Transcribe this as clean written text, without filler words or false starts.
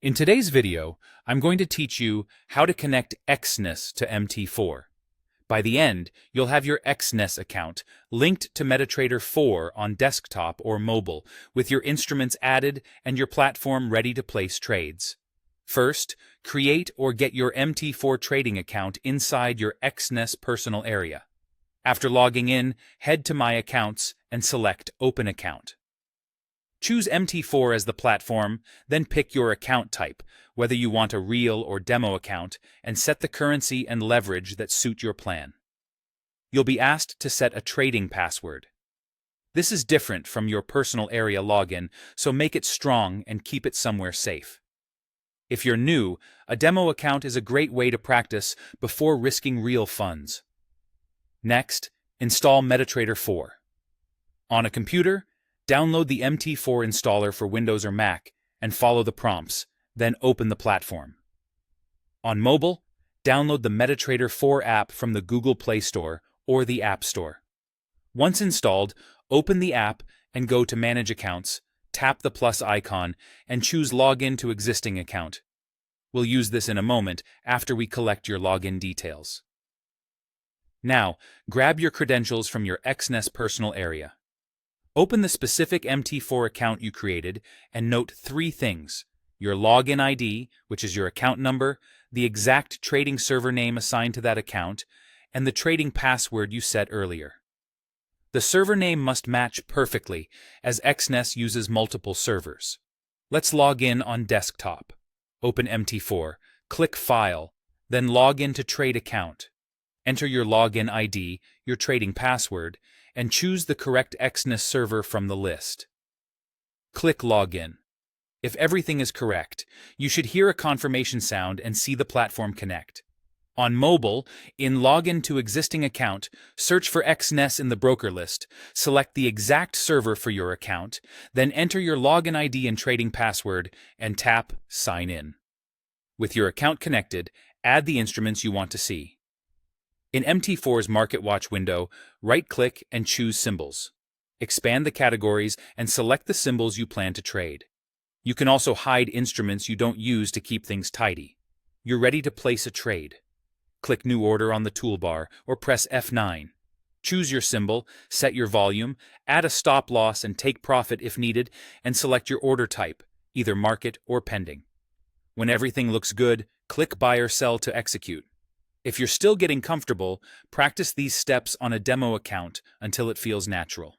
In today's video, I'm going to teach you how to connect Exness to MT4. By the end, you'll have your Exness account linked to MetaTrader 4 on desktop or mobile, with your instruments added and your platform ready to place trades. First, create or get your MT4 trading account inside your Exness personal area. After logging in, head to My Accounts and select Open Account. Choose MT4 as the platform, then pick your account type, whether you want a real or demo account, and set the currency and leverage that suit your plan. You'll be asked to set a trading password. This is different from your personal area login, so make it strong and keep it somewhere safe. If you're new, a demo account is a great way to practice before risking real funds. Next, install MetaTrader 4. On a computer, download the MT4 installer for Windows or Mac and follow the prompts, then open the platform. On mobile, download the MetaTrader 4 app from the Google Play Store or the App Store. Once installed, open the app and go to Manage Accounts, tap the plus icon, and choose Login to Existing Account. We'll use this in a moment after we collect your login details. Now, grab your credentials from your Exness personal area. Open the specific MT4 account you created and note three things: your login ID, which is your account number, the exact trading server name assigned to that account, and the trading password you set earlier. The server name must match perfectly, as Exness uses multiple servers. Let's log in on desktop. Open MT4, click File, then log in to Trade Account. Enter your login ID, your trading password, and choose the correct Exness server from the list. Click Login. If everything is correct, you should hear a confirmation sound and see the platform connect. On mobile, in Login to Existing Account, search for Exness in the broker list, select the exact server for your account, then enter your login ID and trading password, and tap Sign In. With your account connected, add the instruments you want to see. In MT4's Market Watch window, right-click and choose Symbols. Expand the categories and select the symbols you plan to trade. You can also hide instruments you don't use to keep things tidy. You're ready to place a trade. Click New Order on the toolbar or press F9. Choose your symbol, set your volume, add a stop loss and take profit if needed, and select your order type, either market or pending. When everything looks good, click Buy or Sell to execute. If you're still getting comfortable, practice these steps on a demo account until it feels natural.